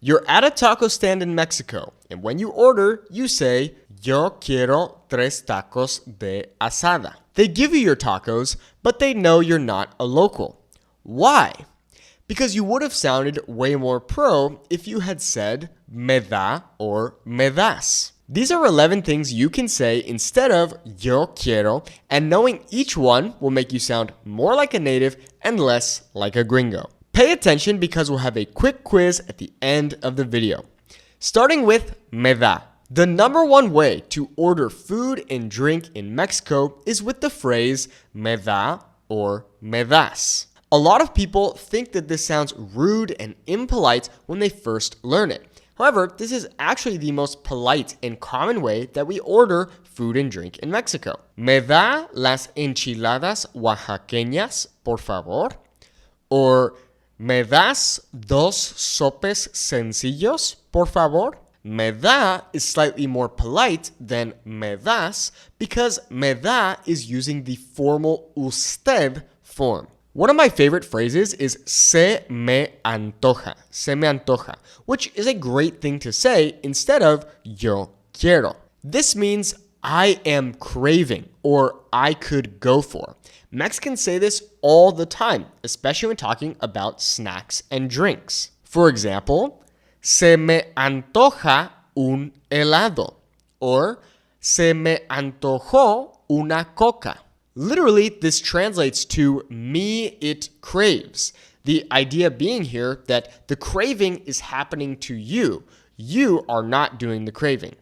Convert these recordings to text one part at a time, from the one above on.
You're at a taco stand in Mexico, and when you order, you say, Yo quiero 3 tacos de asada. They give you your tacos, but they know you're not a local. Why? Because you would have sounded way more pro if you had said me da or me das. These are 11 things you can say instead of yo quiero, and knowing each one will make you sound more like a native and less like a gringo. Pay attention because we'll have a quick quiz at the end of the video. Starting with me da. The number one way to order food and drink in Mexico is with the phrase me da or me das. A lot of people think that this sounds rude and impolite when they first learn it. However, this is actually the most polite and common way that we order food and drink in Mexico. Me da las enchiladas oaxaqueñas, por favor. Or me das 2 sopes sencillos, por favor. Me da is slightly more polite than me das because me da is using the formal usted form. One of my favorite phrases is se me antoja, which is a great thing to say instead of yo quiero. This means I am craving or I could go for. Mexicans say this all the time, especially when talking about snacks and drinks. For example, se me antoja un helado or se me antojó una coca. Literally, this translates to me it craves. The idea being here that the craving is happening to you. You are not doing the craving.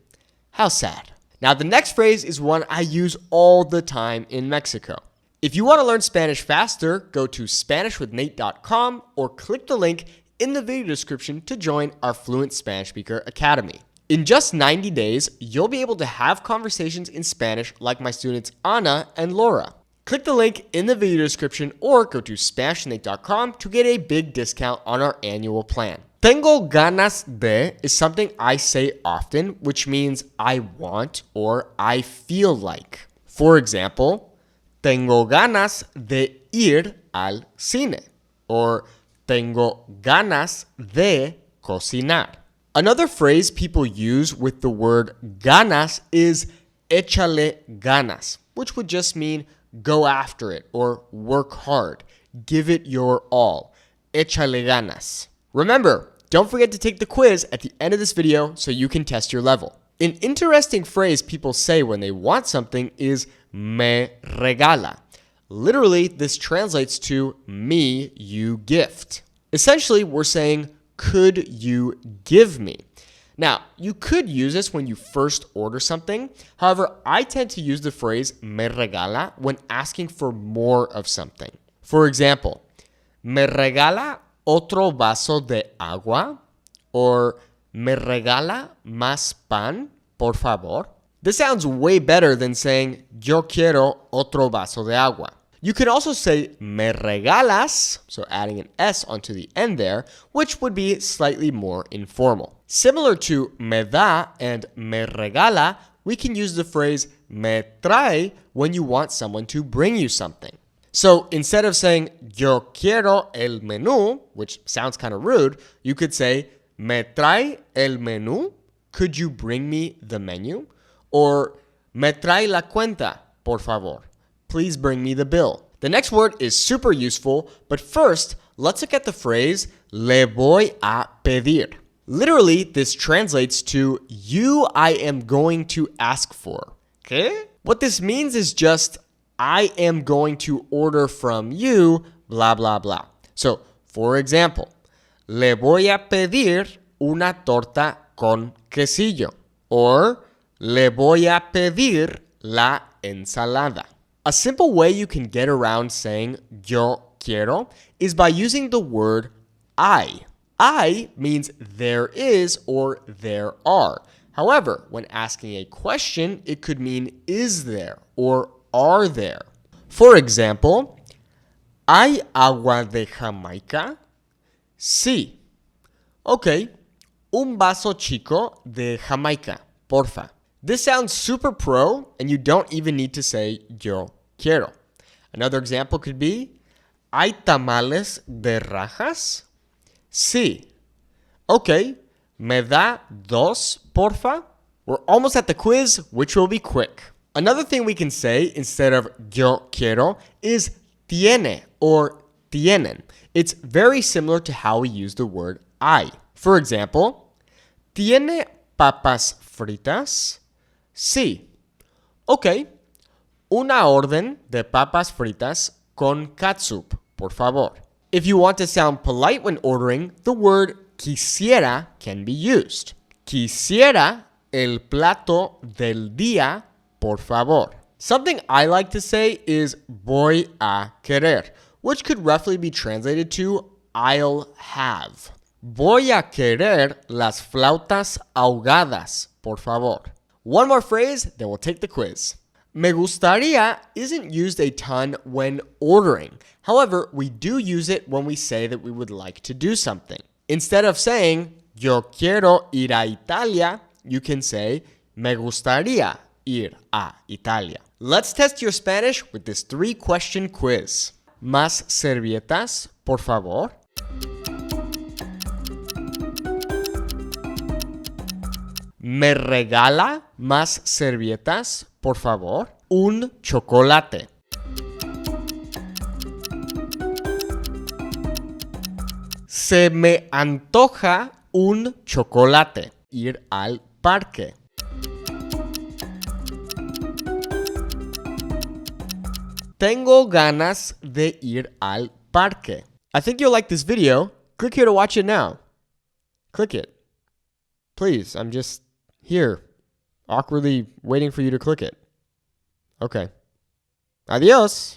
How sad. Now, the next phrase is one I use all the time in Mexico. If you want to learn Spanish faster, go to SpanishWithNate.com or click the link in the video description to join our Fluent Spanish Speaker Academy. In just 90 days, you'll be able to have conversations in Spanish like my students Ana and Laura. Click the link in the video description or go to SpanishWithNate.com to get a big discount on our annual plan. Tengo ganas de is something I say often, which means I want or I feel like. For example, tengo ganas de ir al cine or tengo ganas de cocinar. Another phrase people use with the word ganas is échale ganas, which would just mean go after it or work hard. Give it your all. Échale ganas. Remember, don't forget to take the quiz at the end of this video so you can test your level. An interesting phrase people say when they want something is me regala. Literally, this translates to me you gift. Essentially, we're saying, could you give me? Now, you could use this when you first order something. However, I tend to use the phrase me regala when asking for more of something. For example, me regala otro vaso de agua or me regala más pan, por favor. This sounds way better than saying yo quiero otro vaso de agua. You can also say me regalas, so adding an S onto the end there, which would be slightly more informal. Similar to me da and me regala, we can use the phrase me trae when you want someone to bring you something. So instead of saying yo quiero el menú, which sounds kind of rude, you could say me trae el menú, could you bring me the menu? Or me trae la cuenta, por favor. Please bring me the bill. The next word is super useful, but first, let's look at the phrase le voy a pedir. Literally, this translates to you I am going to ask for. Okay? What this means is just I am going to order from you, blah, blah, blah. So, for example, le voy a pedir una torta con quesillo. Or le voy a pedir la ensalada. A simple way you can get around saying yo quiero is by using the word I. I means there is or there are. However, when asking a question, it could mean is there or are there. For example, ¿hay agua de Jamaica? Sí. Okay, un vaso chico de Jamaica, porfa. This sounds super pro, and you don't even need to say yo quiero. Another example could be, ¿hay tamales de rajas? Sí. Okay, ¿Me da dos, porfa? We're almost at the quiz, which will be quick. Another thing we can say instead of yo quiero is tiene or tienen. It's very similar to how we use the word I. For example, ¿tiene papas fritas? Sí. Ok. Una orden de papas fritas con catsup, por favor. If you want to sound polite when ordering, the word quisiera can be used. Quisiera el plato del día, por favor. Something I like to say is voy a querer, which could roughly be translated to I'll have. Voy a querer las flautas ahogadas, por favor. One more phrase, then we'll take the quiz. Me gustaría isn't used a ton when ordering. However, we do use it when we say that we would like to do something. Instead of saying, yo quiero ir a Italia, you can say, me gustaría ir a Italia. Let's test your Spanish with this 3-question quiz. ¿Más servilletas, por favor? ¿Me regala más servilletas, por favor? Un chocolate. Se me antoja un chocolate. Ir al parque. Tengo ganas de ir al parque. I think you'll like this video. Click here to watch it now. Click it. Please, I'm just here, awkwardly waiting for you to click it. Okay. Adios.